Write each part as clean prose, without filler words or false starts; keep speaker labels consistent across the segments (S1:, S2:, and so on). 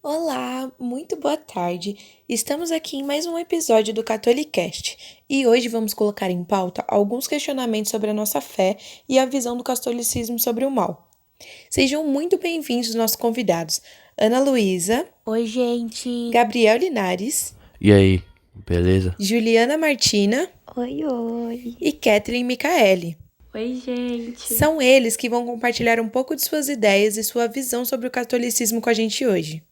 S1: Olá, muito boa tarde. Estamos aqui em mais um episódio do Catolicast e hoje vamos colocar em pauta alguns questionamentos sobre a nossa fé e a visão do catolicismo sobre o mal. Sejam muito bem-vindos nossos convidados, Ana Luísa,
S2: Oi, gente.
S1: Gabriel Linares,
S3: E aí, beleza?
S1: Juliana Martina
S2: Oi, oi.
S1: e Kathleen Micaeli.
S2: Oi, gente.
S1: São eles que vão compartilhar um pouco de suas ideias e sua visão sobre o catolicismo com a gente hoje.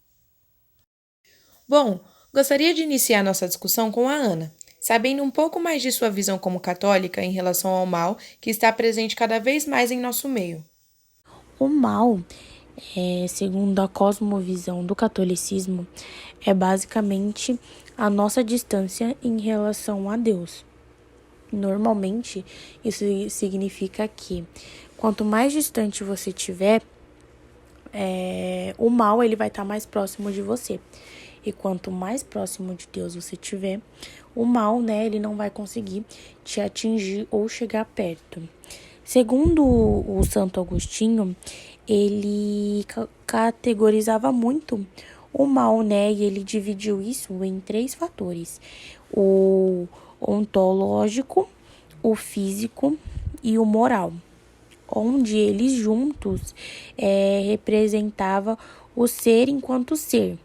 S1: Bom, gostaria de iniciar nossa discussão com a Ana, sabendo um pouco mais de sua visão como católica em relação ao mal que está presente cada vez mais em nosso meio.
S2: O mal, segundo a cosmovisão do catolicismo, é basicamente a nossa distância em relação a Deus. Normalmente, isso significa que quanto mais distante você tiver, o mal ele vai estar mais próximo de você. E quanto mais próximo de Deus você tiver, o mal, ele não vai conseguir te atingir ou chegar perto. Segundo o Santo Agostinho, ele categorizava muito o mal, e ele dividiu isso em 3 fatores: o ontológico, o físico e o moral, onde eles juntos representava o ser enquanto ser,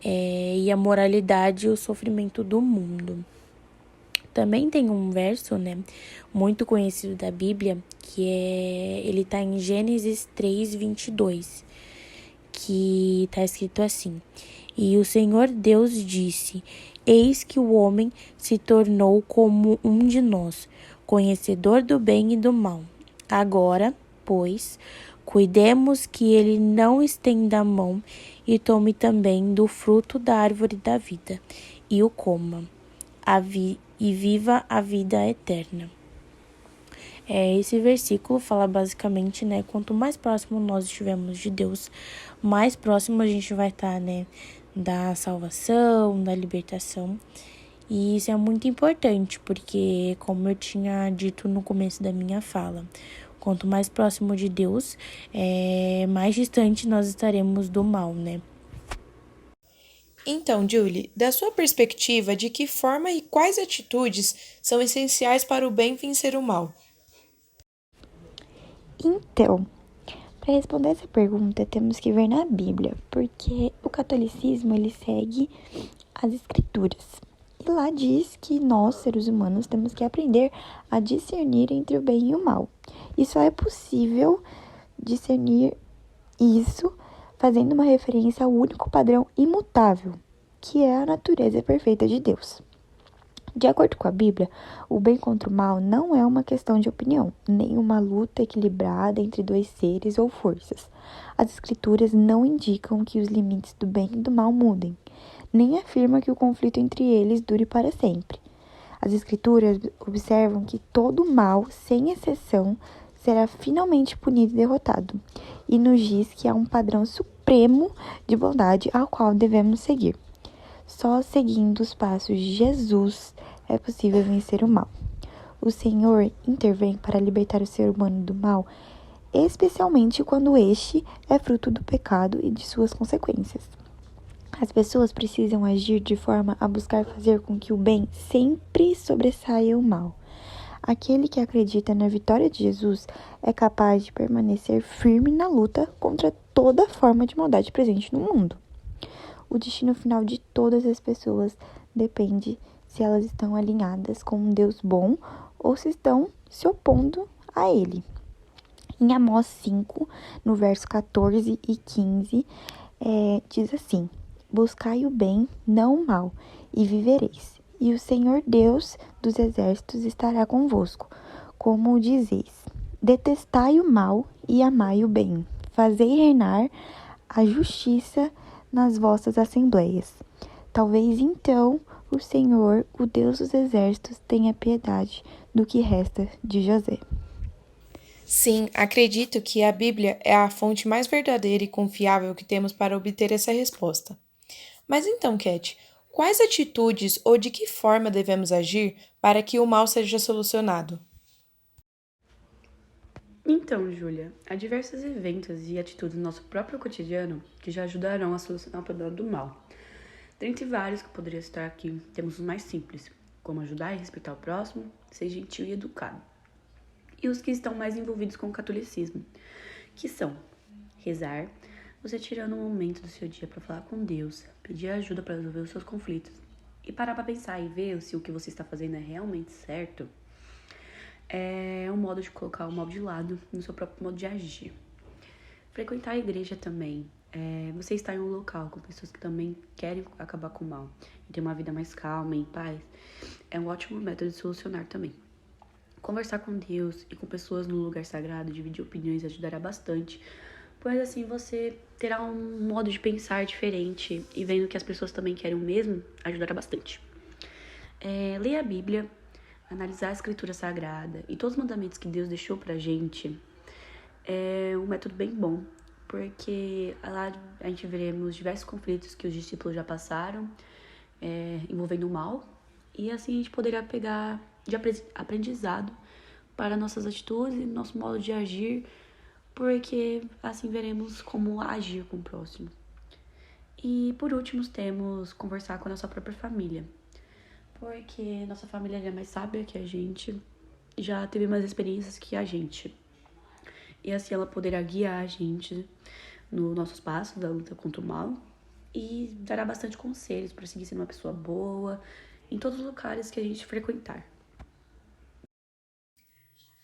S2: e a moralidade e o sofrimento do mundo. Também tem um verso, muito conhecido da Bíblia, ele está em Gênesis 3:22, que está escrito assim: E o Senhor Deus disse: Eis que o homem se tornou como um de nós, conhecedor do bem e do mal. Agora, pois, cuidemos que ele não estenda a mão e tome também do fruto da árvore da vida e o coma, e viva a vida eterna. Esse versículo fala basicamente, quanto mais próximo nós estivermos de Deus, mais próximo a gente vai estar, da salvação, da libertação. E isso é muito importante, porque, como eu tinha dito no começo da minha fala, quanto mais próximo de Deus, mais distante nós estaremos do mal,
S1: Então, Julie, da sua perspectiva, de que forma e quais atitudes são essenciais para o bem vencer o mal?
S4: Então, para responder essa pergunta, temos que ver na Bíblia, porque o catolicismo ele segue as escrituras. E lá diz que nós, seres humanos, temos que aprender a discernir entre o bem e o mal. E só é possível discernir isso fazendo uma referência ao único padrão imutável, que é a natureza perfeita de Deus. De acordo com a Bíblia, o bem contra o mal não é uma questão de opinião, nem uma luta equilibrada entre dois seres ou forças. As Escrituras não indicam que os limites do bem e do mal mudem, nem afirma que o conflito entre eles dure para sempre. As Escrituras observam que todo mal, sem exceção, será finalmente punido e derrotado, e nos diz que há um padrão supremo de bondade ao qual devemos seguir. Só seguindo os passos de Jesus é possível vencer o mal. O Senhor intervém para libertar o ser humano do mal, especialmente quando este é fruto do pecado e de suas consequências. As pessoas precisam agir de forma a buscar fazer com que o bem sempre sobressaia o mal. Aquele que acredita na vitória de Jesus é capaz de permanecer firme na luta contra toda forma de maldade presente no mundo. O destino final de todas as pessoas depende se elas estão alinhadas com um Deus bom ou se estão se opondo a ele. Em Amós 5, no verso 14 e 15, diz assim: Buscai o bem, não o mal, e vivereis. E o Senhor Deus dos exércitos estará convosco. Como dizeis: Detestai o mal e amai o bem. Fazei reinar a justiça nas vossas assembleias. Talvez então o Senhor, o Deus dos exércitos, tenha piedade do que resta de José.
S1: Sim, acredito que a Bíblia é a fonte mais verdadeira e confiável que temos para obter essa resposta. Mas então, Cat, quais atitudes ou de que forma devemos agir para que o mal seja solucionado?
S5: Então, Júlia, há diversos eventos e atitudes no nosso próprio cotidiano que já ajudarão a solucionar o problema do mal. Dentre vários que eu poderia citar aqui, temos os mais simples, como ajudar e respeitar o próximo, ser gentil e educado. E os que estão mais envolvidos com o catolicismo, que são rezar, você tirando um momento do seu dia para falar com Deus, pedir ajuda para resolver os seus conflitos e parar para pensar e ver se o que você está fazendo é realmente certo, é um modo de colocar o mal de lado no seu próprio modo de agir. Frequentar a igreja também. Você estar em um local com pessoas que também querem acabar com o mal e ter uma vida mais calma e em paz é um ótimo método de solucionar também. Conversar com Deus e com pessoas no lugar sagrado, dividir opiniões ajudará bastante, pois assim você terá um modo de pensar diferente e vendo que as pessoas também querem o mesmo, ajudará bastante. Ler a Bíblia, analisar a Escritura Sagrada e todos os mandamentos que Deus deixou pra gente é um método bem bom, porque lá a gente veremos diversos conflitos que os discípulos já passaram, envolvendo o mal, e assim a gente poderá pegar de aprendizado para nossas atitudes e nosso modo de agir, porque assim veremos como agir com o próximo. E por último, temos conversar com a nossa própria família, porque nossa família é mais sábia que a gente, já teve mais experiências que a gente. E assim ela poderá guiar a gente nos nossos passos da luta contra o mal e dará bastante conselhos para seguir sendo uma pessoa boa em todos os lugares que a gente frequentar.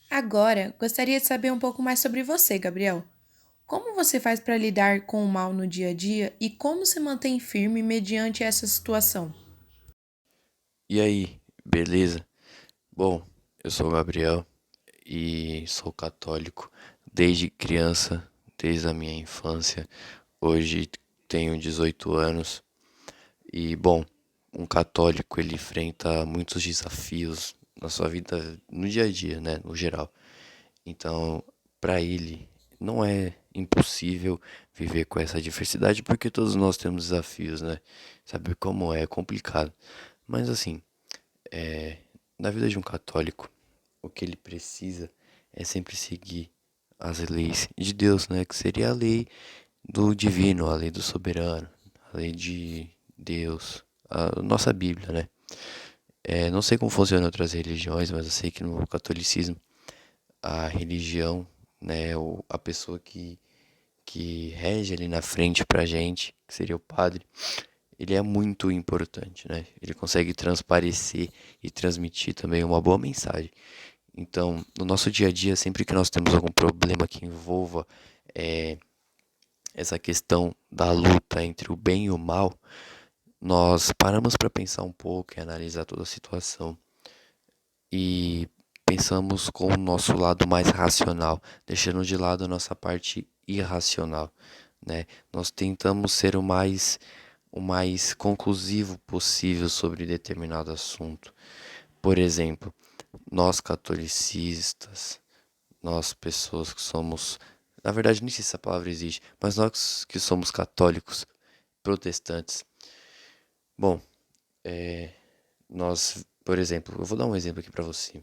S1: Agora, gostaria de saber um pouco mais sobre você, Gabriel. Como você faz para lidar com o mal no dia a dia e como se mantém firme mediante essa situação?
S3: E aí, beleza? Bom, eu sou o Gabriel e sou católico desde criança, desde a minha infância. Hoje tenho 18 anos e, bom, um católico ele enfrenta muitos desafios na sua vida no dia a dia, né, no geral. Então, para ele não é impossível viver com essa diversidade porque todos nós temos desafios, né? Sabe como é complicado. Mas assim, na vida de um católico, o que ele precisa é sempre seguir as leis de Deus, né? Que seria a lei do divino, a lei do soberano, a lei de Deus, a nossa Bíblia, né? Não sei como funciona em outras religiões, mas eu sei que no catolicismo a religião, né, a pessoa que rege ali na frente pra gente, que seria o padre, ele é muito importante, né? Ele consegue transparecer e transmitir também uma boa mensagem. Então, no nosso dia a dia, sempre que nós temos algum problema que envolva essa questão da luta entre o bem e o mal, nós paramos para pensar um pouco e analisar toda a situação e pensamos com o nosso lado mais racional, deixando de lado a nossa parte irracional, né? Nós tentamos ser o mais conclusivo possível sobre determinado assunto. Por exemplo, nós catolicistas, nós pessoas que somos, na verdade nem sei se essa palavra existe, mas nós que somos católicos, protestantes, bom, nós, por exemplo, eu vou dar um exemplo aqui para você.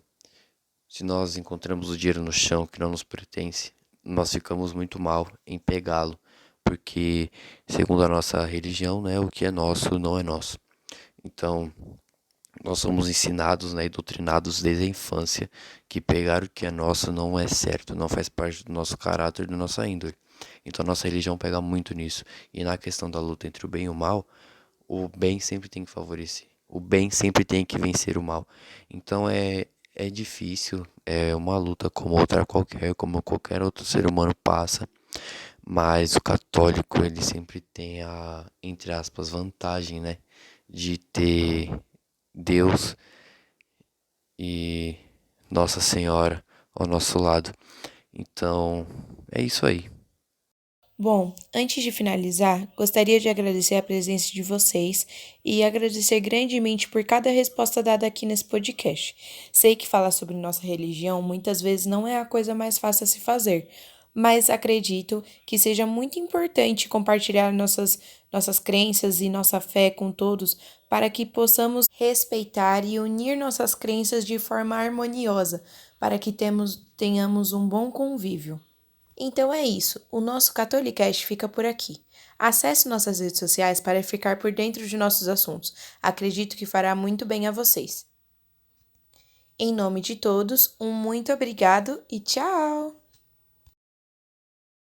S3: Se nós encontramos o dinheiro no chão que não nos pertence, nós ficamos muito mal em pegá-lo, porque, segundo a nossa religião, né, o que é nosso não é nosso. Então, nós somos ensinados, né, e doutrinados desde a infância que pegar o que é nosso não é certo, não faz parte do nosso caráter, da nossa índole. Então, a nossa religião pega muito nisso. E na questão da luta entre o bem e o mal, o bem sempre tem que favorecer. O bem sempre tem que vencer o mal. Então é difícil, é uma luta como outra qualquer, como qualquer outro ser humano passa. Mas o católico, ele sempre tem a, entre aspas, vantagem, né? De ter Deus e Nossa Senhora ao nosso lado. Então, é isso aí.
S1: Bom, antes de finalizar, gostaria de agradecer a presença de vocês e agradecer grandemente por cada resposta dada aqui nesse podcast. Sei que falar sobre nossa religião muitas vezes não é a coisa mais fácil a se fazer, mas acredito que seja muito importante compartilhar nossas crenças e nossa fé com todos para que possamos respeitar e unir nossas crenças de forma harmoniosa, para que tenhamos um bom convívio. Então é isso, o nosso Catolicast fica por aqui. Acesse nossas redes sociais para ficar por dentro de nossos assuntos. Acredito que fará muito bem a vocês. Em nome de todos, um muito obrigado e tchau!